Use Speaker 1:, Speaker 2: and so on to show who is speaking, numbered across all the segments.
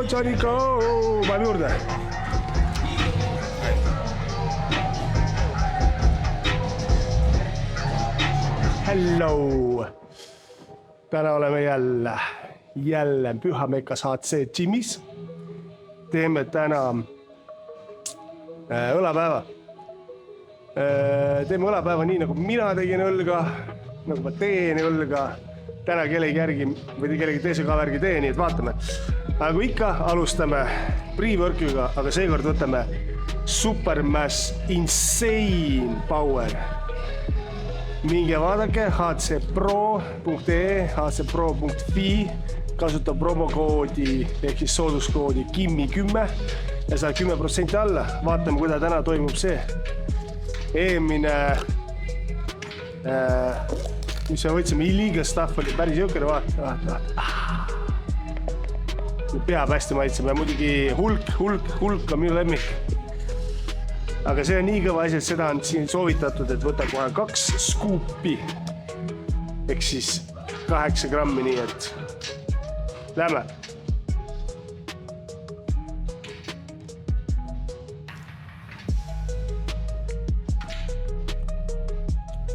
Speaker 1: Johnny, go! Pane juurde. Hello! Täna oleme jälle Pühamekas HC Gymis. Teeme täna õlapäeva. Teeme õlapäeva nii, nagu mina tegin õlga, nagu ma teen õlga. Täna kellegi järgi või kellegi teise ka värgi teen, nii et vaatame. Aga kui ikka, alustame pre-workiga, aga seekord võtame Supermass Insane Power. Minge vaadake hcpro.ee, hcpro.fi, kasuta promokoodi ehk siis sooduskoodi KIMMI10 ja saad 10% alla. Vaatame, kuidas täna toimub see. Eelmine, mis me võtsime, illegal stuff oli päris jõukene, vaata. Peab hästi maitsema ja muidugi hulk on minu lemmik. Aga see on nii kõva asi, et seda on siin soovitatud, et võta kohe 2 skuupi ehk siis 8 grammi, nii et lähme.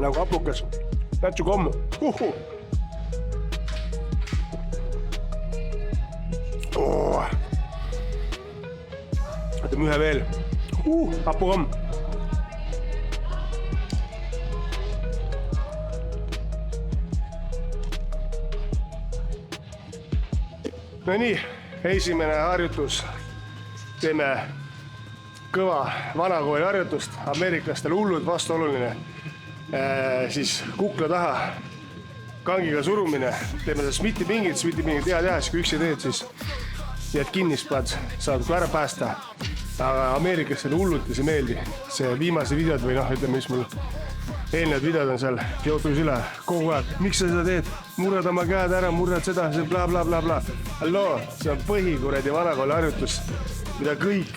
Speaker 1: Nagu hapukas, tätsu kommu. Võtame ühe veel. Hapukomm. No nii, esimene harjutus. Teeme kõva vanakooli harjutust. Ameeriklastel hullud vastuoluline. Siis kukla taha kangiga surumine. Teeme seda Smithi pingid hea teha, siis kui üksi teed, siis jääd kinnis, saad kui ära päästa. Aga Ameeriklastel hulluti see meeldi. See viimase videod või ütleme, mis mul eelnevad videod on seal, jõutus üle kogu aeg. Miks sa seda teed? Murrad oma käed ära, murrad seda, see bla. Halloo, see on põhikuredi vanakooli harjutus, mida kõik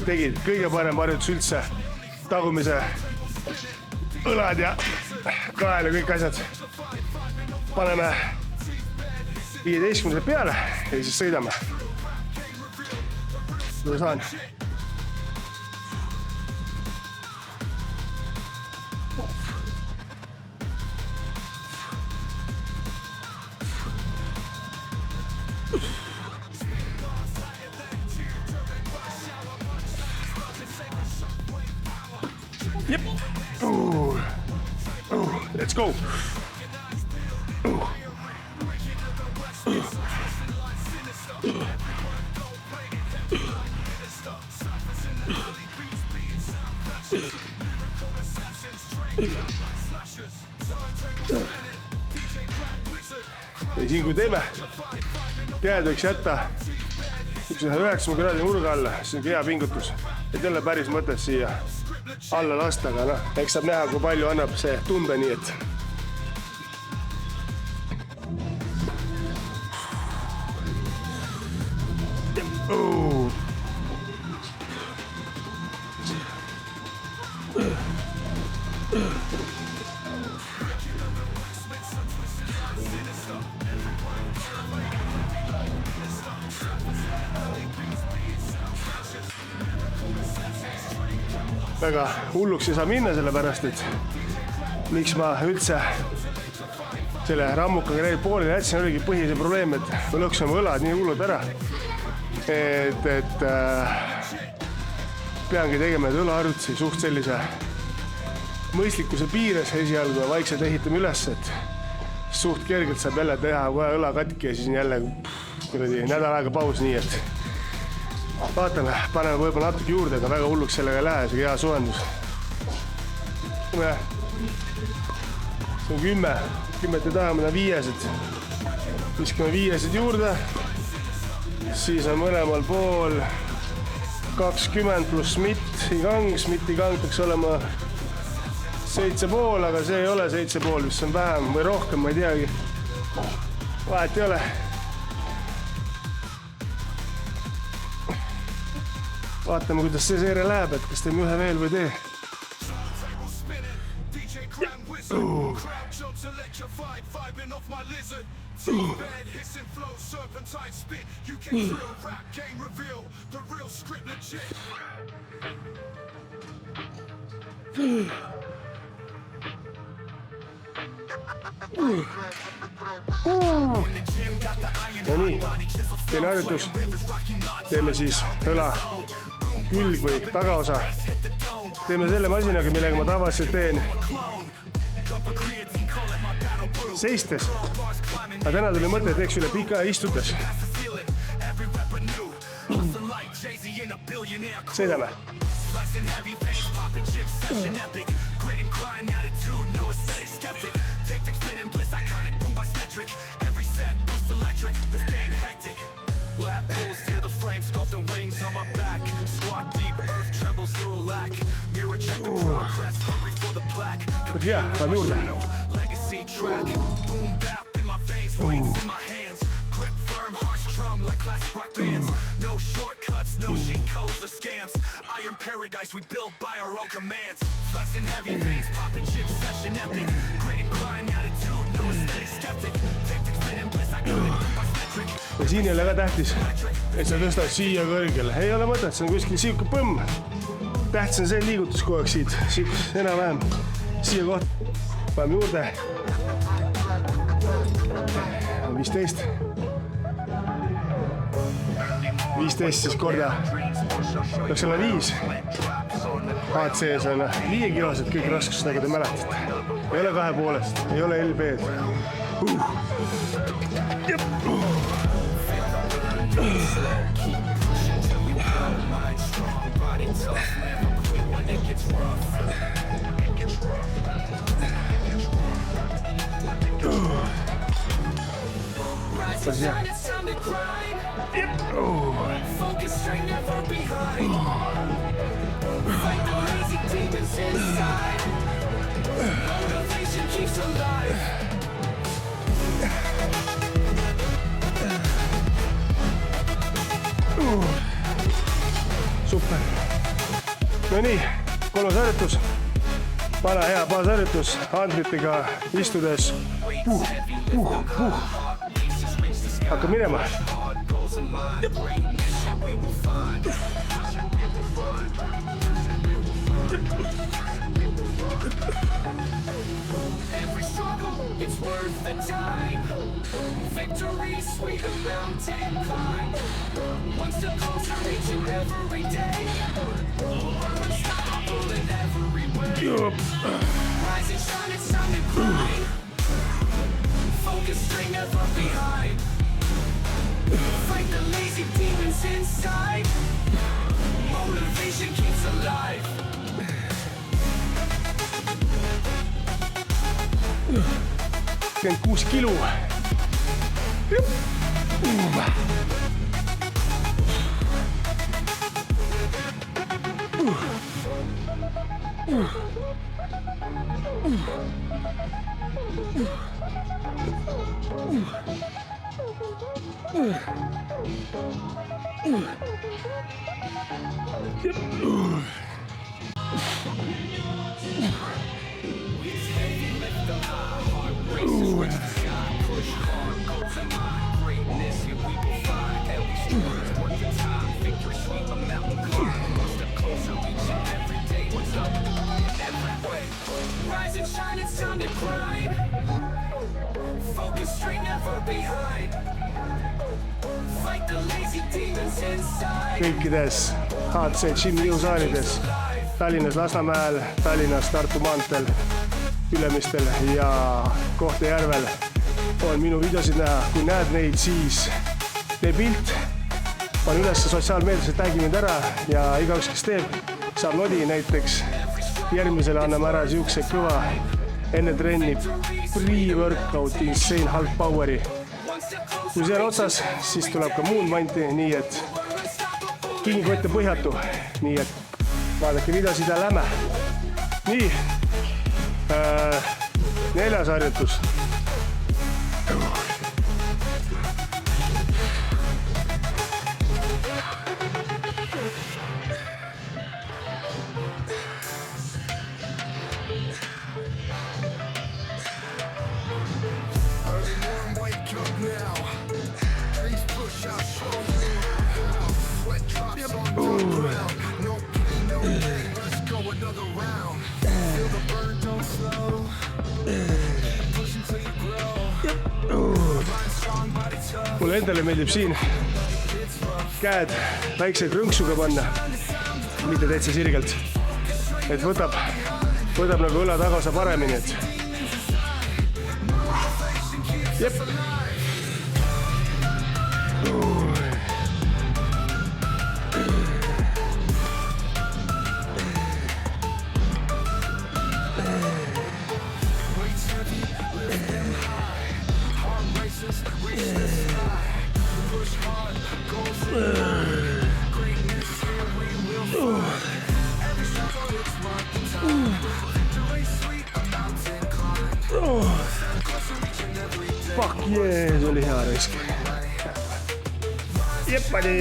Speaker 1: tegid. Kõige parem harjutus üldse. Tagumise õlad ja kael ja kõik asjad. Paneme 15 peale ja siis sõidame. Seda saan. Yep. Let's go. Ja siin kui teeme, käed võiks jätta 90 kraadi nurga alla, see on hea pingutus, et jälle päris mõttes siia alla lasta, aga eks saab näha, kui palju annab see tunde, nii et väga hulluks ei saa minna, sellepärast, et miks ma üldse selle rammukaga neil pooleli jätsin, oligi põhise probleem, et me lõksime õlad nii hullud ära, et peangi tegema õlaharjutusi suht sellise mõistlikkuse piires esialgu ja vaikselt ehitame üles, et suht kergelt saab jälle teha kohe õla katki ja siis jälle nädal aega paus, nii et vaatame, paneme võib-olla natuke juurde, aga väga hulluks sellega ei lähe, see hea soojendus. See on 10 ei taha, mõne 5. Viskame 5 juurde, siis on mõlemal pool 20 pluss Smithi kang peaks olema 7,5, aga see ei ole 7,5, mis on vähem või rohkem, ma ei teagi. Vahet ei ole. Vaatame, kuidas see seere läheb, et kas teeme ühe veel või tee. No nii, teine harjutus. Teeme siis õla külg või tagaosa. Teeme selle masinaga, millega ma tavaliselt teen seistes. Aga täna tuli mõte, et teeks üle pika istudes. Sõidame. Hea, läheb juurde.
Speaker 2: Paradise we built by our own commands. Flexing heavy veins, popping chips, session epic. Grit and grind attitude, no aesthetic skeptic. Tactics fit in bliss, I got it by metric.
Speaker 1: Ja siin ei ole ka tähtis, et sa tõstad siia kõrgele. Ei ole mõtet, see on kuskil siuke põmm. Tähtis on see liigutus kogu aeg siit, enam-vähem siia koht. Paneme juurde. 15. 15 siis korda. Peaks olla 5. HC-s on 5 kilosed kõik raskused, nagu te mäletate. Ei ole 2,5, ei ole LB-d.
Speaker 2: Focus straight, never behind. Fight the lazy demons inside. Motivation keeps alive.
Speaker 1: Super. No nii, 3. harjutus. Vana hea baasharjutus handritega istudes. Hakka minema.
Speaker 2: Every struggle, it's worth the time. Victory, sweet a mountain climb. One step closer, reaching every day. Unstoppable in every way. Rise and shine, it's time to grind. Focus, string never behind. Fight the lazy demons inside. Motivation keeps alive.
Speaker 1: 6 kilo.
Speaker 2: Rise and shine, it's time to grind. Focus straight, never behind. Fight the lazy demons inside.
Speaker 1: Kõikides HC Gym jõusaalides Tallinnas, Lasnamäel, Tallinnas, Tartu maanteel, Ülemistel ja Kohtla-Järvel on minu videosid näha. Kui näed neid, siis tee pilt, pane üles sotsiaalmeediasse, taggi mind ära ja igaüks, kes teeb, saab nodi. Näiteks järgmisele anname ära siukse kõva enne trenni pre-workout Insane Hulk Poweri. Kui see on otsas, siis tuleb ka muud manti, nii et kingikott ja põhjatu. Nii et vaadake videosid ja lämme. Nii, 4. harjutus.
Speaker 2: Wake up.
Speaker 1: mulle endale meeldib siin käed väikse krõnksuga panna, mitte täitsa sirgelt. Et võtab nagu õla tagasa paremini, et jep. Fuck yeah, see oli hea raisk. Jeppadi!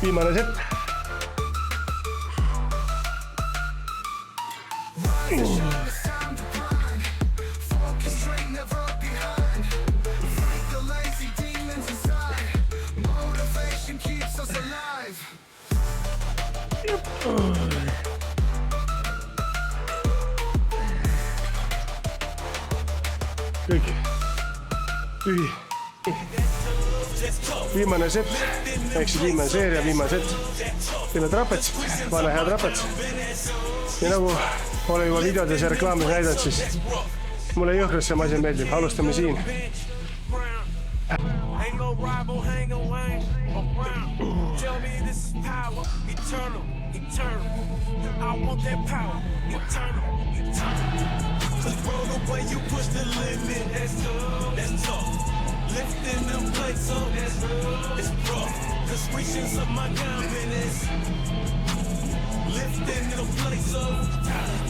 Speaker 1: Viimane set. Kõik. Tühi. Viimane set, ehk siis viimane seeria, viimane set. Teeme trapets, pane hea trapets. Ja nagu olen juba videodes ja reklaamis näidanud, siis mulle jõhkras see asi meeldib. Alustame siin.
Speaker 3: Lifting them plates up, it's rough. The screeches of my confidence. Lifting them plates up.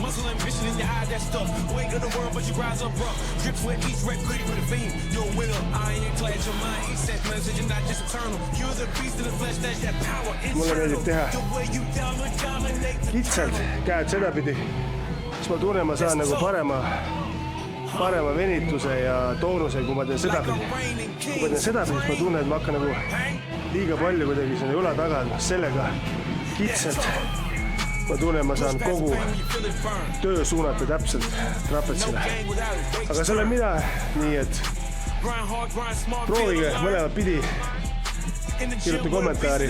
Speaker 3: Muscle ambition in your eye, that stuff. Wake of the world, but you rise up rough. Drips with each rep, gritty with a beam. You're a winner, ironclad, your mind. Each set message, you're not just eternal. You're the beast in the flesh, that's that power.
Speaker 1: Mulle meeldib teha kitsalt käed sedapidi, siis ma tunnen, ma saan nagu parema venituse ja toonuse, kui ma teen sedapidi. Kui ma teen sedapidi, siis ma tunnen, et ma hakkan nagu liiga palju kuidagi sinna jula taga, sellega kitsalt. Ma tunnen, ma saan kogu töö suunata täpselt trapetsile. Aga see olen mina, nii et proovige mõlemad pidi. Kirjuta kommentaari,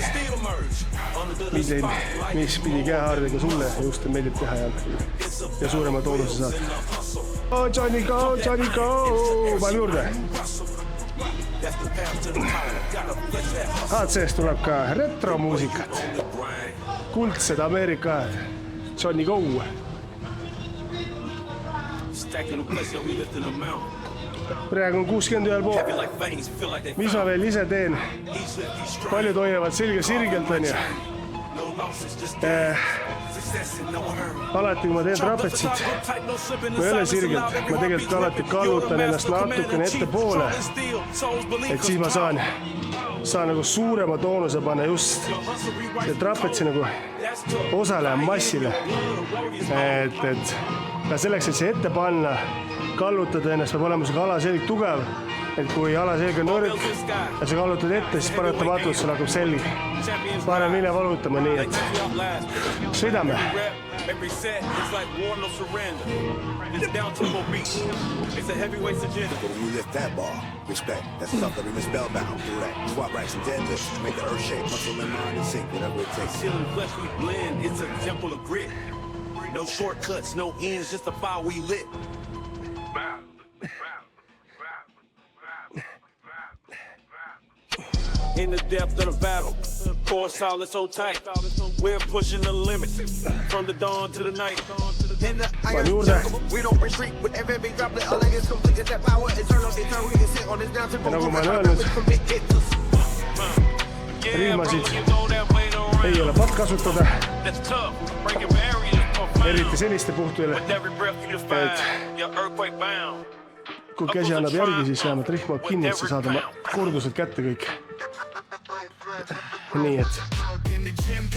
Speaker 1: mis pidi käehaardega sulle just meeldib teha ja suurema toonuse saad. Oh, Johnny go, Johnny go! Panen juurde. HC-st tuleb ka retromuusikat. Kuldsed Ameerika ajad. Johnny go! Praegu on 61 pool. Mis ma veel ise teen? Paljud hoiavad selge sirgelt, on ju. Alati, kui ma teen trapetsit, kui ei ole sirgelt, ma tegelikult alati kallutan ennast natukene ette poole, et siis ma saan nagu suurema toonuse panna just trapetsi nagu osale massile. Et selleks, et see ette panna, kallutada ennast, peab olema see alaselg tugev, et kui alaselg on nõrk ja sa kallutad ette, siis paratamatult sul hakkab selg parem vilja valutama, nii et sõidame.
Speaker 3: No shortcuts, no ends, just a fire we lit. In the depth of the battle, core solid so tight. We're pushing the limits from the dawn to the night. In the iron jungle, we don't retreat with every big droplet. All I get is complete is that power. Eternal, we can sit on this down tempo.
Speaker 1: Riimasid ei ole patt kasutada, eriti selliste puhtul, et kui käsi annab järgi, siis vähemalt rihm on kinni, et sa saad oma korduselt kätte kõik. Nii et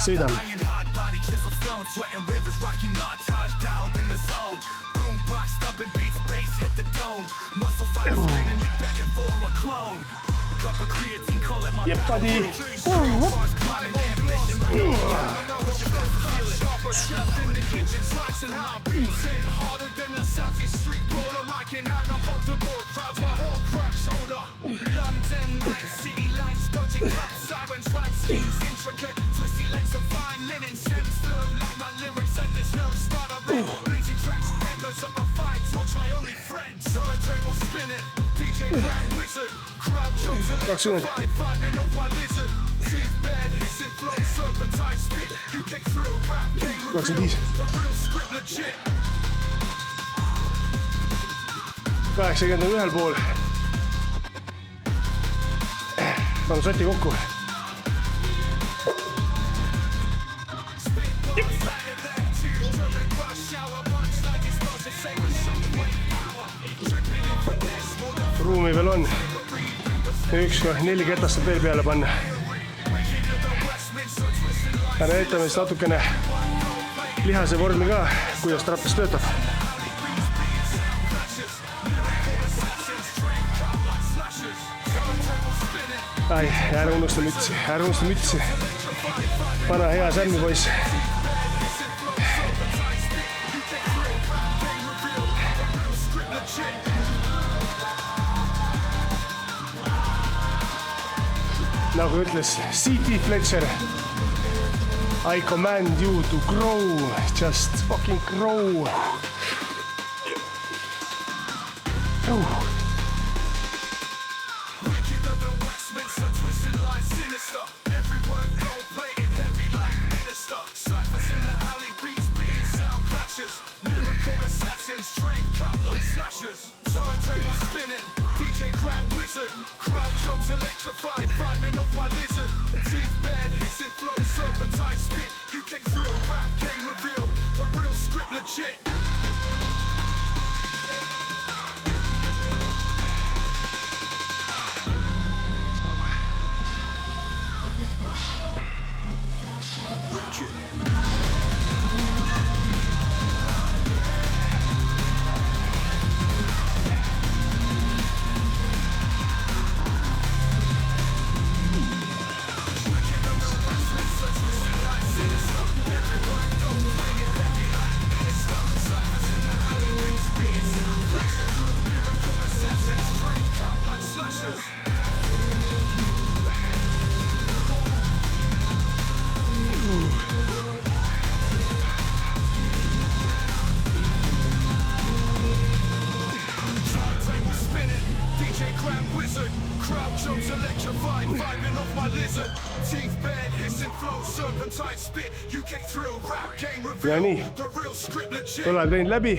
Speaker 1: sõidame.
Speaker 2: zone, sweating rivers, rocking montage, dialed in the zone. Boombox, thumping beats, bass hit the dome. Muscle fibers spinning, you begging for a clone. Cup of creatine, call it my
Speaker 1: Jeopardy.
Speaker 2: Harder than a Southeast street border, rocking out on both the board, crowds my whole crack shoulder. London lights, city lights, dodging clubs, sirens, right schemes, intricate, twisty legs of fine linen, stems flow like my lyrics, and there's no starter. Bleaching tracks, echoes of my fights, watch my only friend. So a table spinning, DJ Brad Wizard, crowd jumps electrified, finding off my lizard. Teeth bad, hissing flow, serpentine spit, you kick through, rap game reveal, the real script legit.
Speaker 1: 80 on ühel pool. Panen soti kokku. Ruumi veel on. Üks 4 ketast saab veel peale panna. Ja näitame siis natukene lihase vormi ka, kuidas trapis töötab. Ai, ära unusta mütsi. Pana hea särmi poiss. Nagu ütles C.T. Fletcher, I command you to grow, just fucking grow. Ja nii, õlad teinud läbi.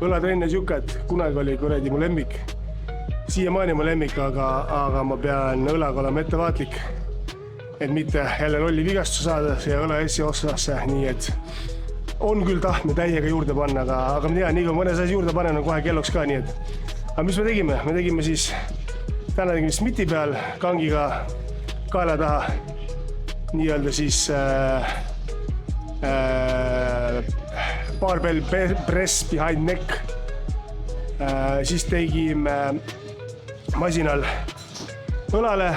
Speaker 1: Õlatrenn on siuke, et kunagi oli kuradi mu lemmik. Siiamaani mu lemmik, aga ma pean õlaga olema ettevaatlik, et mitte jälle lolli vigastuse saada ja õla esiosasse, nii et on küll tahtme täiega juurde panna, aga ma tean, nii kui mõnes asi juurde panen, on kohe kelloks ka, nii et. Aga mis me tegime? Me tegime siis, täna tegime Smiti peal kangiga kaela taha. Nii-öelda siis barbell press behind neck. Siis tegime masinal õlale,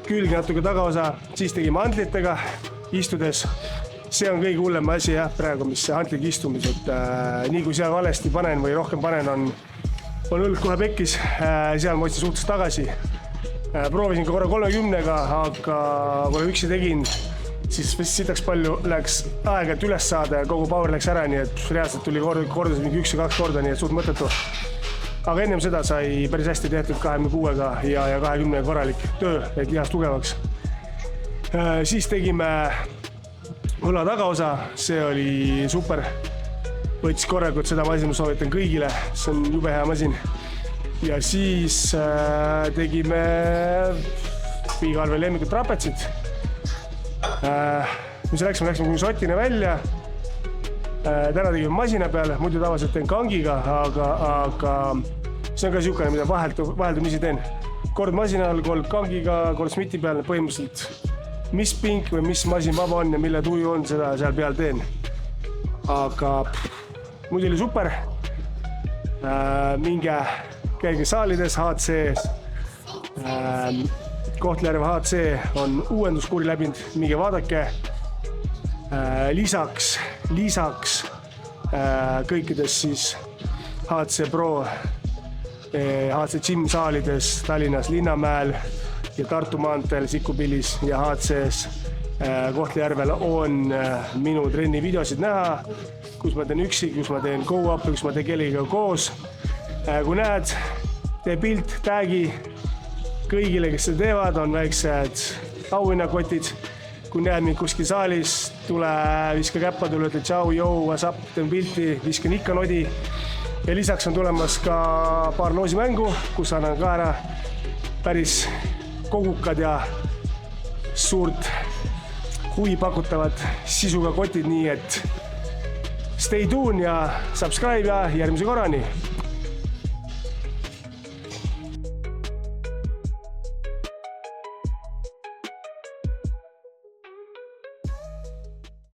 Speaker 1: külgi natuke tagaosa, siis tegime antlitega istudes. See on kõige hullem asi jah, praegu, mis see antliga istumis, et nii kui seal valesti panen või rohkem panen, on õlg kohe pekkis, seal ma otsin suhtes tagasi. Proovisin ka korra 30-ga, aga kui üksi tegin, siis sitaks palju läks aega, et üles saada ja kogu power läks ära, nii et reaalselt tuli kordas mingi 1 ja 2 korda, nii et suht mõttetu. Aga ennem seda sai päris hästi tehtud 26-ga ja 20 korralik töö, et lihas tugevaks. Siis tegime õla tagaosa, see oli super. Võttis korralikult seda masin, ma soovitan kõigile, see on jube hea masin. Ja siis tegime Piigalve lemmikud trapetsid. Mis läksime kuni sotine välja. Täna tegime masina peale, muidu tavaliselt teen kangiga, aga see on ka siukene, mida vaheldumisi teen. Kord masinal, kord kangiga, kord Smiti peale, põhimõtteliselt mis pink või mis masin vaba on ja mille tuju on, seda seal peal teen. Aga muidu oli super. Minge, käige saalides, HC-s. Kohtla-Järve HC on uuenduskuuri läbinud, minge vaadake. Lisaks kõikides siis HC Pro, HC Gym saalides Tallinnas Linnamäel ja Tartu maanteel Sikupillis ja HC-s Kohtla-Järvel on minu trenni videosid näha, kus ma teen üksi, kus ma teen go-up'i, kus ma teen kellegagi koos. Kui näed, tee pilt, tagi kõigile, kes seda teevad, on väiksed auhinnakotid. Kui näed mind kuskil saalis, tule, viska käppa, tule, ütle tšau, jõu, what's up, teen pilti, viskan ikka nodi. Ja lisaks on tulemas ka paar loosimängu, kus annan ka ära päris kogukad ja suurt huvi pakutavad sisuga kotid, nii et stay tuned ja subscribe ja järgmise korrani!